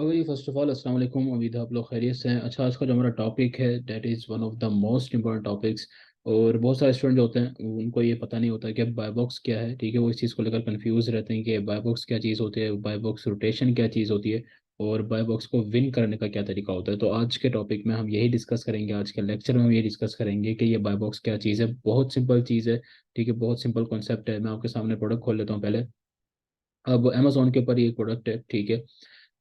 Okay, first of all अस्सलाम वालेकुम। उम्मीद है आप लोग खैरियत से हैं। अच्छा, आज का जो हमारा टॉपिक है that is one of the most important topics. और बहुत सारे स्टूडेंट जो होते हैं उनको ये पता नहीं होता कि बाय बॉक्स क्या है। ठीक है, वो इस चीज़ को लेकर कंफ्यूज रहते हैं कि बाय बॉक्स क्या चीज़ होती है, बाय बॉक्स रोटेशन क्या चीज़ होती है, और बाय बॉक्स को विन करने का क्या तरीका होता है। तो आज के टॉपिक में हम यही डिस्कस करेंगे, आज के लेक्चर में हम ये डिस्कस करेंगे कि ये बाय बॉक्स क्या चीज़ है। बहुत सिंपल चीज़ है। ठीक है, बहुत सिंपल कॉन्सेप्ट है। मैं आपके सामने प्रोडक्ट खोल लेता हूँ पहले। अब अमेजोन के ऊपर ये प्रोडक्ट है। ठीक है,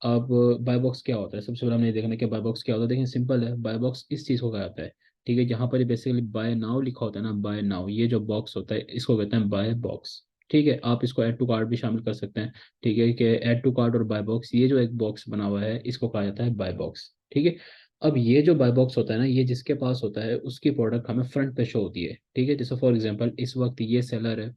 अब बाय बॉक्स क्या होता है, सबसे पहले हमने ये देखना कि बाय बॉक्स क्या होता है। देखिए सिंपल है, बाय बॉक्स इस चीज़ को कहा जाता है। ठीक है, जहाँ पर बेसिकली बाय नाउ लिखा होता है ना, बाय नाउ, ये जो बॉक्स होता है इसको कहते हैं बाय बॉक्स। ठीक है, आप इसको ऐड टू कार्ट भी शामिल कर सकते हैं। ठीक है, कि ऐड टू कार्ट और बाय बॉक्स, ये जो एक बॉक्स बना हुआ है इसको कहा जाता है बाय बॉक्स। ठीक है, अब ये जो बाय बॉक्स होता है ना, ये जिसके पास होता है उसकी प्रोडक्ट हमें फ्रंट पे शो होती है। ठीक है, जैसे फॉर एग्जांपल इस वक्त ये सेलर है,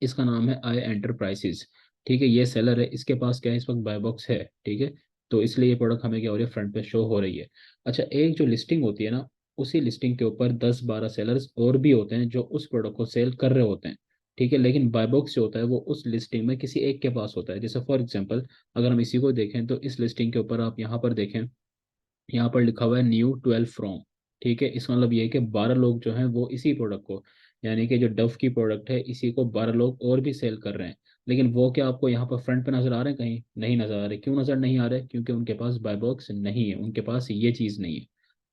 इसका नाम है आई एंटरप्राइजेज। ठीक है, ये सेलर है, इसके पास क्या है, इस वक्त बाय बॉक्स है। ठीक है, तो इसलिए ये प्रोडक्ट हमें क्या हो रही है, फ्रंट पे शो हो रही है। अच्छा, एक जो लिस्टिंग होती है ना, उसी लिस्टिंग के ऊपर 10-12 सेलर्स और भी होते हैं जो उस प्रोडक्ट को सेल कर रहे होते हैं। ठीक है, लेकिन बाय बॉक्स जो होता है वो उस लिस्टिंग में किसी एक के पास होता है। जैसे फॉर एग्जांपल अगर हम इसी को देखें तो इस लिस्टिंग के ऊपर आप यहाँ पर देखें, यहाँ पर लिखा हुआ है न्यू 12 फ्रॉम। ठीक है, इसका मतलब ये है कि 12 लोग जो हैं वो इसी प्रोडक्ट को, यानी कि जो डव की प्रोडक्ट है इसी को 12 लोग और भी सेल कर रहे हैं। लेकिन वो क्या आपको यहाँ पर फ्रंट पे नजर आ रहे हैं? कहीं नहीं नजर आ रहे। क्यों नजर नहीं आ रहे? क्योंकि उनके पास बाय बॉक्स नहीं है, उनके पास ये चीज़ नहीं है।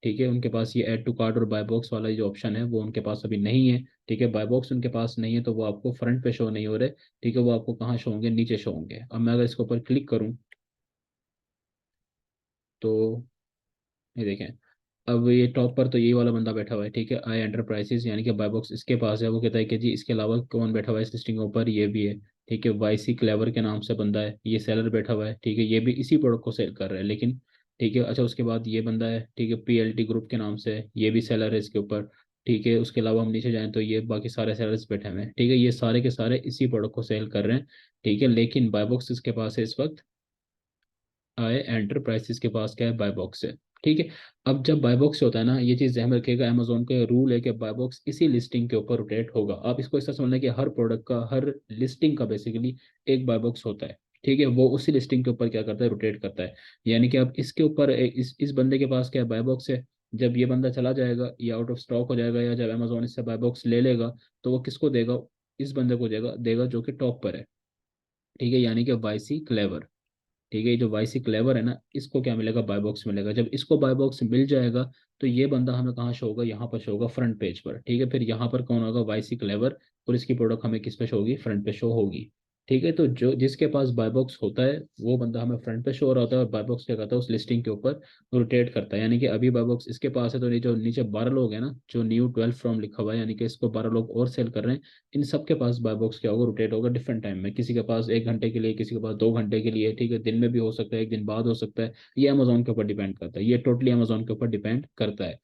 ठीक है, उनके पास ये ऐड टू कार्ट और बाय बॉक्स वाला जो ऑप्शन है वो उनके पास अभी नहीं है। ठीक है, बाय बॉक्स उनके पास नहीं है तो वो आपको फ्रंट पे शो नहीं हो रहे। ठीक है, वो आपको कहाँ शो होंगे, नीचे शो होंगे। अब मैं अगर इसके ऊपर क्लिक करूँ तो ये देखें, अब ये टॉप पर तो यही वाला बंदा बैठा हुआ है। ठीक है, आई एंटरप्राइजेस यानी कि बाय बॉक्स इसके पास है। वो कहता है कि जी इसके अलावा कौन बैठा हुआ है इस लिस्टिंग के ऊपर, ये भी है। ठीक है, वाईसी क्लेवर के नाम से बंदा है, ये सेलर बैठा हुआ है। ठीक है, ये भी इसी प्रोडक्ट को सेल कर रहा है लेकिन। ठीक है, अच्छा उसके बाद ये बंदा है, ठीक है, पीएलटी ग्रुप के नाम से है, ये भी सेलर है इसके ऊपर। ठीक है, उसके अलावा हम नीचे जाएं तो ये बाकी सारे सेलर्स बैठे हुए हैं। ठीक है, ये सारे के सारे इसी प्रोडक्ट को सेल कर रहे हैं। ठीक है, लेकिन बाय बॉक्स इसके पास है इस वक्त, आए एंटरप्राइजेस के पास क्या है, बाय बॉक्स है। ठीक है, अब जब बाय बॉक्स होता है ना, ये चीज ध्यान रखिएगा, अमेजोन का रूल है कि बाय बॉक्स इसी लिस्टिंग के ऊपर रोटेट होगा। आप इसको इस तरह समझना कि हर प्रोडक्ट का, हर लिस्टिंग का बेसिकली एक बाय बॉक्स होता है। ठीक है, वो उसी लिस्टिंग के ऊपर क्या करता है, रोटेट करता है। यानी कि अब इसके ऊपर इस बंदे के पास क्या है, बाय बॉक्स है। जब ये बंदा चला जाएगा या आउट ऑफ स्टॉक हो जाएगा या जब अमेजोन इससे बाय बॉक्स ले लेगा, तो वो किसको देगा, इस बंदे को देगा देगा जो कि टॉप पर है। ठीक है, यानी कि वाईसी क्लेवर। ठीक है, ये जो वाईसी क्लेवर है ना, इसको क्या मिलेगा, बाय बॉक्स मिलेगा। जब इसको बाय बॉक्स मिल जाएगा तो ये बंदा हमें कहाँ शो होगा, यहाँ पर शो होगा फ्रंट पेज पर। ठीक है, फिर यहाँ पर कौन होगा, वाईसी क्लेवर, और इसकी प्रोडक्ट हमें किस पे शो होगी, फ्रंट पे शो होगी। ठीक है, तो जो जिसके पास बाय बॉक्स होता है वो बंदा हमें फ्रंट पे शो हो रहा होता है, और बाय बॉक्स क्या करता है, उस लिस्टिंग के ऊपर रोटेट करता है। यानी कि अभी बाय बॉक्स इसके पास है तो जो नीचे 12 लोग हैं ना, जो न्यू 12 फ्रॉम लिखा हुआ है, यानी कि इसको 12 लोग और सेल कर रहे हैं, इन सब के पास बाय बॉक्स क्या होगा, रोटेट होगा डिफरेंट टाइम में। किसी के पास 1 घंटे के लिए, किसी के पास 2 घंटे के लिए। ठीक है, दिन में भी हो सकता है, एक दिन बाद हो सकता है। ये अमेजोन के ऊपर डिपेंड करता है, ये टोटली अमेजोन के ऊपर डिपेंड करता है।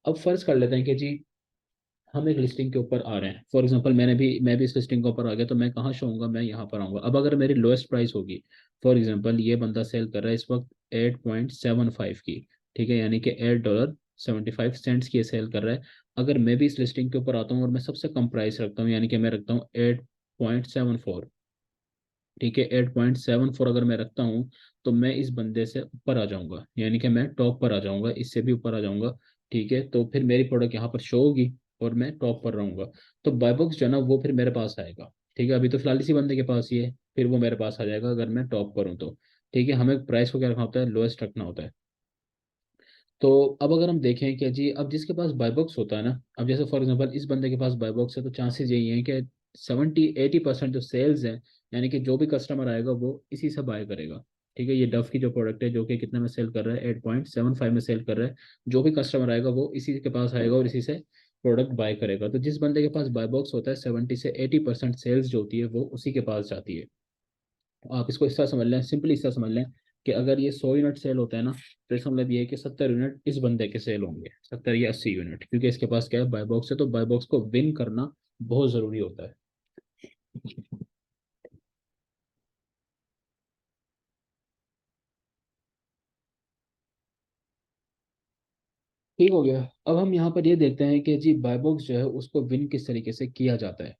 अब फर्ज कर लेते हैं कि जी हम एक लिस्टिंग के ऊपर आ रहे हैं। फॉर एग्जांपल मैं भी इस लिस्टिंग के ऊपर आ गया, तो मैं कहाँ शो होऊंगा, मैं यहाँ पर आऊंगा। अब अगर मेरी लोएस्ट प्राइस होगी, फॉर एग्जांपल ये बंदा सेल कर रहा है इस वक्त 8.75 की। ठीक है, यानी कि $8.75 की सेल कर रहा है। अगर मैं भी इस लिस्टिंग के ऊपर आता हूँ और मैं सबसे कम प्राइस रखता हूँ, यानी कि मैं रखता हूँ 8.74। ठीक है, 8.74 अगर मैं रखता हूँ, तो मैं इस बंदे से ऊपर आ जाऊंगा, यानी कि मैं टॉप पर आ जाऊंगा, इससे भी ऊपर आ जाऊंगा। ठीक है, तो फिर मेरी प्रोडक्ट यहाँ पर शो होगी और मैं टॉप पर रहूंगा। तो बाय बॉक्स जो है ना वो फिर मेरे पास आएगा। ठीक है, अभी तो फिलहाल इसी बंदे के पास ही है, फिर वो मेरे पास आ जाएगा अगर मैं टॉप पर हूँ तो। ठीक है, हमें प्राइस को क्या रखना होता है, लोएस्ट रखना होता है। तो अब अगर हम देखें कि जी अब जिसके पास बाय बॉक्स होता है ना, अब जैसे फॉर एग्जांपल इस बंदे के पास बाय बॉक्स है, तो चांसेस यही हैं कि 70-80% जो सेल्स हैं, यानी कि जो भी कस्टमर आएगा वो इसी से बाय करेगा। ठीक है, ये डव की जो प्रोडक्ट है जो कि कितने में सेल कर रहा है, 8.75 में सेल कर रहा है। जो भी कस्टमर आएगा वो इसी के पास आएगा और इसी से प्रोडक्ट बाय करेगा। तो जिस बंदे के पास बाय बॉक्स होता है, 70 से 80% सेल्स जो होती है वो उसी के पास जाती है। आप इसको इस तरह समझ लें, सिंपली इस तरह समझ लें कि अगर ये 100 यूनिट सेल होता है ना, तो इसका मतलब ये है कि 70 यूनिट इस बंदे के सेल होंगे, 70 या 80 यूनिट, क्योंकि इसके पास क्या है, बाय बॉक्स है। तो बाय बॉक्स को विन करना बहुत जरूरी होता है। ठीक हो गया। अब हम यहाँ पर ये देखते हैं कि जी बाय बॉक्स जो है उसको विन किस तरीके से किया जाता है।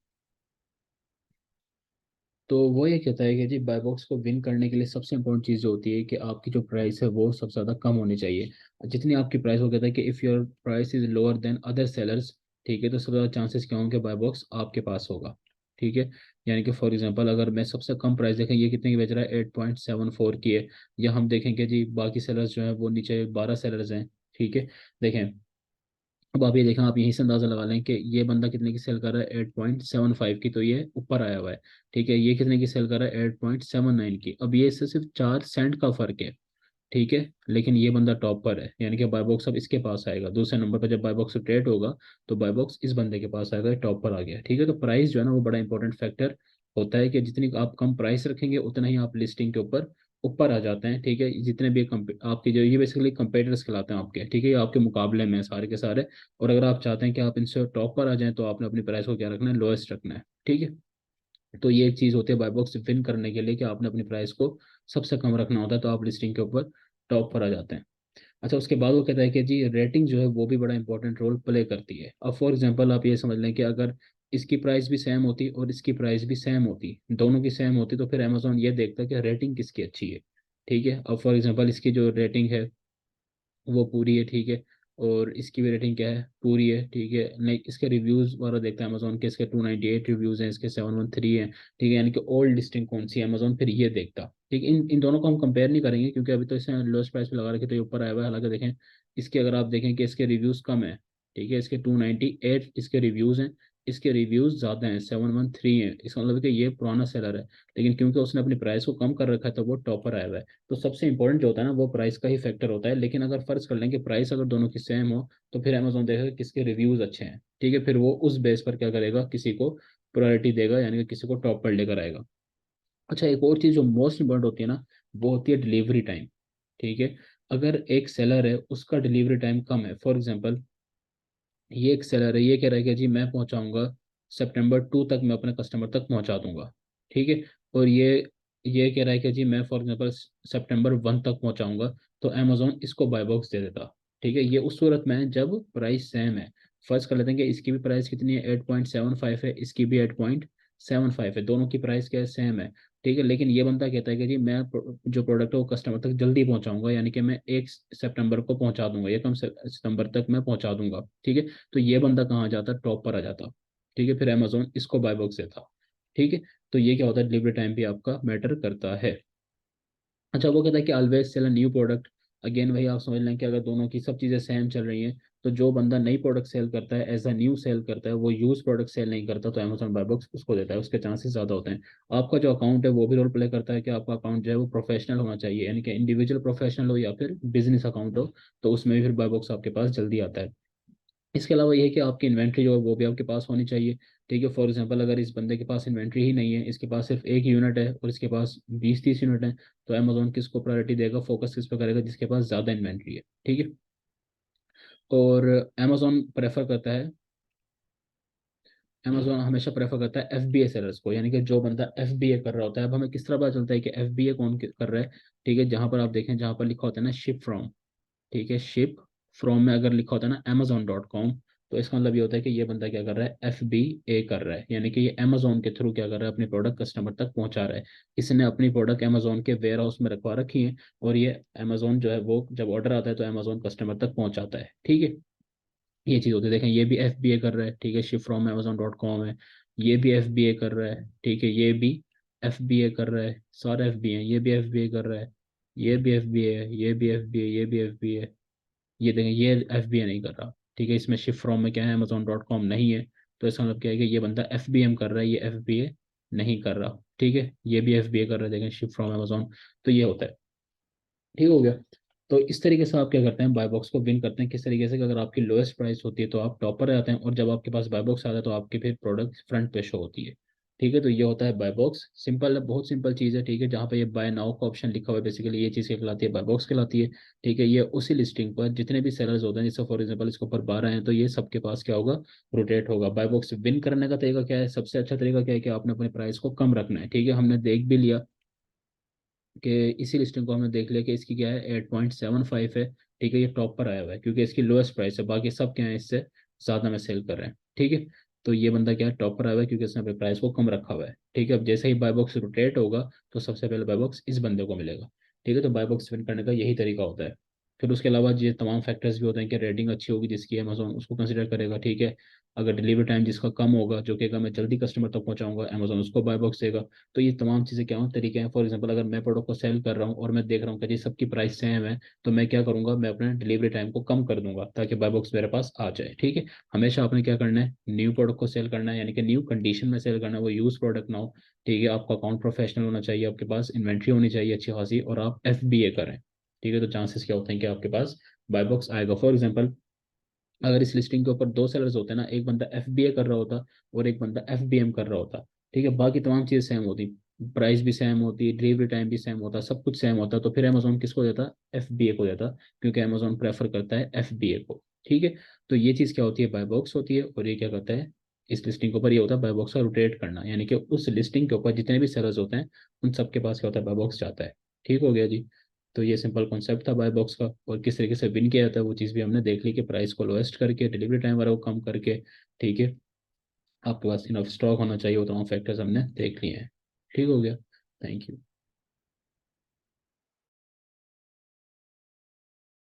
तो वो ये कहता है कि जी बाय बॉक्स को विन करने के लिए सबसे इंपॉर्टेंट चीज़ जो होती है कि आपकी जो प्राइस है वो सबसे ज़्यादा कम होनी चाहिए। जितनी आपकी प्राइस, वो कहता है कि if your price is lower than other sellers, ठीक है, तो सबसे ज़्यादा चांसेस क्या होंगे, बाय बॉक्स आपके पास होगा। ठीक है, यानी कि फॉर एग्जांपल अगर मैं सबसे कम प्राइस देखें, ये कितने की बेच रहा है, 8.74 की है, या हम देखेंगे जी बाकी सेलर्स जो है वो नीचे 12 सेलर्स हैं। ठीक है, देखें, अब आप ये देखें, आप यहीं से अंदाजा लगा लें कि ये बंदा कितने की सेल कर रहा है, 8.75 की, तो ये ऊपर आया हुआ है। ठीक है, ये कितने की सेल कर रहा है, 8.79 की। अब ये इससे सिर्फ 4 सेंट का फर्क है। ठीक है, लेकिन ये बंदा टॉप पर है, यानी कि बाय बॉक्स अब इसके पास आएगा दूसरे नंबर पर। जब बाय बॉक्स ट्रेड होगा तो बाय बॉक्स इस बंदे के पास आएगा, टॉप पर आ गया। ठीक है, तो प्राइस जो है ना वो बड़ा इंपॉर्टेंट फैक्टर होता है कि जितनी आप कम प्राइस रखेंगे उतना ही आप लिस्टिंग के ऊपर ऊपर आ जाते हैं। ठीक है, जितने भी आपके जो ये बेसिकली कंपेटिटर्स कहलाते हैं आपके, ठीक है, ये आपके मुकाबले में हैं सारे के सारे। और अगर आप चाहते हैं कि आप इनसे टॉप पर आ जाएं तो आपने अपनी प्राइस को क्या रखना है, लोएस्ट रखना है। ठीक है, तो ये एक चीज़ होती है बाय बॉक्स विन करने के लिए कि आपने अपनी प्राइस को सबसे कम रखना होता है, तो आप लिस्टिंग के ऊपर टॉप पर आ जाते हैं। अच्छा, उसके बाद वो कहता है कि जी रेटिंग जो है वो भी बड़ा इंपॉर्टेंट रोल प्ले करती है। अब फॉर एग्जांपल आप ये समझ लें कि अगर इसकी प्राइस भी सेम होती और इसकी प्राइस भी सेम होती, दोनों की सेम होती, तो फिर अमेजोन ये देखता कि रेटिंग किसकी अच्छी है। ठीक है, अब फॉर एग्जांपल इसकी जो रेटिंग है वो पूरी है। ठीक है, और इसकी भी रेटिंग क्या है, पूरी है। ठीक है, नहीं, इसके रिव्यूज़ वगैरह देखता है अमेजोन के, इसके 298 रिव्यूज़ हैं, इसके 713 हैं। ठीक है, यानी कि ओल्ड लिस्टिंग कौन सी है, अमेजोन फिर ये देखता। ठीक है, इन इन दोनों को हम कंपेयर नहीं करेंगे क्योंकि अभी तो इसने लोएस्ट प्राइस पे लगा रखे तो ये ऊपर आया हुआ है। हालांकि देखें, इसके अगर आप देखें कि इसके रिव्यूज़ कम है। ठीक है, इसके 298 इसके रिव्यूज़ हैं, इसके रिव्यूज़ ज़्यादा हैं, 713 हैं। इसका मतलब है कि ये पुराना सेलर है, लेकिन क्योंकि उसने अपनी प्राइस को कम कर रखा है तो वो टॉपर आया हुआ है। तो सबसे इंपॉर्टेंट जो होता है ना वो प्राइस का ही फैक्टर होता है। लेकिन अगर फर्ज कर लें कि प्राइस अगर दोनों की सेम हो तो फिर अमेजोन देखेगा किसके रिव्यूज अच्छे हैं। ठीक है, फिर वो उस बेस पर क्या करेगा, किसी को प्रायोरिटी देगा, यानी कि किसी को टॉप पर लेकर आएगा। अच्छा, एक और चीज़ जो मोस्ट इंपॉर्टेंट होती है ना, वो होती है डिलीवरी टाइम। ठीक है, अगर एक सेलर है उसका डिलीवरी टाइम कम है, फॉर एग्जाम्पल ये एक सेलर है, ये कह रहा है कि जी मैं पहुंचाऊंगा September 2 तक, मैं अपने कस्टमर तक पहुंचा दूंगा। ठीक है, और ये कह रहा है कि जी मैं फॉर एग्जांपल September 1 तक पहुंचाऊंगा, तो अमेजोन इसको बाय बॉक्स दे देता। ठीक है, ये उस सूरत में है जब प्राइस सेम है। फर्स्ट कर लेते हैं कि इसकी भी प्राइस कितनी है, 8.75 है, इसकी भी 8.75 है, दोनों की प्राइस क्या है, सेम है। ठीक है, लेकिन ये बंदा कहता है कि जी मैं जो प्रोडक्ट है वो कस्टमर तक जल्दी पहुंचाऊंगा, यानी कि मैं 1 सितंबर को पहुंचा दूंगा, या कम सितंबर तक मैं पहुंचा दूंगा। ठीक है, तो ये बंदा कहाँ जाता, टॉप पर आ जाता। ठीक है, फिर अमेजोन इसको बाय बॉक्स देता। ठीक है, तो ये क्या होता है, डिलीवरी टाइम भी आपका मैटर करता है। अच्छा, वो कहता है कि always sell a new product. Again वही आप समझ लें कि अगर दोनों की सब चीज़ें सेम चल रही हैं, तो जो बंदा नई प्रोडक्ट सेल करता है एज अ न्यू सेल करता है, वो यूज प्रोडक्ट सेल नहीं करता, तो अमेजोन बाय बॉक्स उसको देता है, उसके चांसेस ज़्यादा होते हैं। आपका जो अकाउंट है वो भी रोल प्ले करता है कि आपका अकाउंट जो है वो प्रोफेशनल होना चाहिए, यानी कि इंडिविजुअल प्रोफेशनल हो या फिर बिजनेस अकाउंट हो, तो उसमें भी फिर बाय बॉक्स आपके पास जल्दी आता है। इसके अलावा ये है कि आपकी इन्वेंट्री जो है वो भी आपके पास होनी चाहिए। ठीक है, फॉर एग्जांपल अगर इस बंदे के पास इन्वेंट्री ही नहीं है, इसके पास सिर्फ एक यूनिट है और इसके पास 20-30 यूनिट है, तो अमेजोन किसको प्रायोरिटी देगा, फोकस किस पे करेगा, जिसके पास ज़्यादा इन्वेंट्री है। ठीक है, और अमेजोन प्रेफर करता है, अमेजोन हमेशा प्रेफर करता है FBA सेलर्स को, यानी कि जो बंदा FBA कर रहा होता है। अब हमें किस तरह पता चलता है कि FBA कौन कर रहा है। ठीक है, जहां पर आप देखें, जहां पर लिखा होता है ना शिप फ्रॉम, ठीक है, शिप फ्रॉम में अगर लिखा होता है ना amazon.com, तो इसका मतलब ये होता है कि ये बंदा क्या कर रहा है, FBA कर रहा है, यानी कि ये अमेजोन के थ्रू क्या कर रहा है, अपनी प्रोडक्ट कस्टमर तक पहुंचा रहा है। इसने अपनी प्रोडक्ट अमेजोन के वेयर हाउस में रखवा रखी है, और ये अमेजोन जो है वो जब ऑर्डर आता है तो अमेजोन कस्टमर तक पहुंचाता है। ठीक है, ये चीज़ होती है। देखें, ये भी FBA कर रहा है, ठीक है, शिप फ्रॉम amazon.com है। ये भी FBA कर रहा है, ठीक है, ये भी FBA कर रहा है, सारे FBA हैं, ये भी FBA कर रहा है, ये भी FBA है, ये भी FBA, ये भी FBA है। ये देखें, ये FBA नहीं कर रहा। ठीक है, इसमें शिप फ्रॉम में क्या है, amazon.com नहीं है, तो इसका मतलब क्या है कि ये बंदा FBM कर रहा है, ये FBA नहीं कर रहा। ठीक है, ये भी FBA कर रहा है, देखें, शिप फ्रॉम अमेजोन। तो ये होता है। ठीक हो गया। तो इस तरीके से आप क्या करते हैं, बाय बॉक्स को विन करते हैं, किस तरीके से कि अगर आपकी लोएस्ट प्राइस होती है तो आप टॉपर आते हैं, और जब आपके पास बाय बॉक्स आता है तो आपकी फिर प्रोडक्ट फ्रंट पे शो होती है। ठीक है, तो ये होता है बाय बॉक्स। सिंपल है, बहुत सिंपल चीज़ है। ठीक है, जहाँ पे ये बाय नाउ का ऑप्शन लिखा हुआ है, बेसिकली ये चीज़ क्या कहलाती है, बाय बॉक्स कहलाती है। ठीक है, ये उसी लिस्टिंग पर जितने भी सेलर्स होते हैं, जैसे फॉर एग्जाम्पल इसके ऊपर 12 हैं, तो ये सबके पास क्या होगा, रोटेट होगा। बाय बॉक्स विन करने का तरीका क्या है, सबसे अच्छा तरीका क्या है कि आपने अपने प्राइस को कम रखना है। ठीक है, हमने देख भी लिया कि इसी लिस्टिंग को हमने देख लिया कि इसकी क्या है, 8.75 है। ठीक है, ये टॉप पर आया हुआ है क्योंकि इसकी लोएस्ट प्राइस है, बाकी सब क्या है इससे ज़्यादा में सेल कर रहे हैं। ठीक है, तो ये बंदा क्या है, टॉप पर आया हुआ है क्योंकि उसने अपने प्राइस को कम रखा हुआ है। ठीक है, अब जैसे ही बाय बॉक्स रोटेट होगा तो सबसे पहले बाय बॉक्स इस बंदे को मिलेगा। ठीक है, तो बाय बॉक्स विन करने का यही तरीका होता है। फिर उसके अलावा ये तमाम फैक्टर्स भी होते हैं कि रेटिंग अच्छी होगी जिसकी अमेजोन, उसको कंसिडर करेगा। ठीक है, अगर डिलीवरी टाइम जिसका कम होगा, जो कहेगा मैं जल्दी कस्टमर तक पहुंचाऊंगा, अमेजोन उसको बाय बॉक्स देगा। तो ये तमाम चीज़ें क्या हो, तरीके हैं। फॉर एग्जांपल अगर मैं प्रोडक्ट को सेल कर रहा हूँ और मैं देख रहा हूँ कि जी सबकी प्राइस सेम है, तो मैं क्या करूंगा, मैं अपने डिलीवरी टाइम को कम कर दूंगा ताकि बाय बॉक्स मेरे पास आ जाए। ठीक है, हमेशा आपने क्या करना है, न्यू प्रोडक्ट को सेल करना है, यानी कि न्यू कंडीशन में सेल करना है, वो यूज प्रोडक्ट ना हो। ठीक है, आपका अकाउंट प्रोफेशनल होना चाहिए, आपके पास इन्वेंट्री होनी चाहिए अच्छी खासी, और आप FBA करें। ठीक है, तो चांसेस क्या होते हैं कि आपके पास बाय बॉक्स आएगा। फॉर एग्जाम्पल अगर इस लिस्टिंग के ऊपर दो सेलर्स होते हैं ना, एक बंदा FBA कर रहा होता और एक बंदा FBM कर रहा होता। ठीक है, बाकी तमाम चीज़ें सेम होती, प्राइस भी सेम होती, डिलीवरी टाइम भी सेम होता, सब कुछ सेम होता, तो फिर अमेजोन किसको देता, FBA को देता, क्योंकि अमेजोन प्रेफर करता है FBA को। ठीक है, तो ये चीज़ क्या होती है, बाय बॉक्स होती है, और ये क्या करता है, इस लिस्टिंग के ऊपर ये होता है बाय बॉक्स का रोटेट करना, यानी कि उस लिस्टिंग के ऊपर जितने भी सेलर्स होते हैं उन सबके पास क्या होता है, बाय बॉक्स जाता है। ठीक हो गया जी। तो ये सिंपल कॉन्सेप्ट था बाय बॉक्स का, और किस तरीके से विन किया जाता है वो चीज़ भी हमने देख ली कि प्राइस को लोएस्ट करके, डिलीवरी टाइम वाला को कम करके। ठीक है, आपके पास इनफ स्टॉक होना चाहिए, वो तमाम फैक्टर्स हमने देख लिए हैं। ठीक हो गया। Thank you.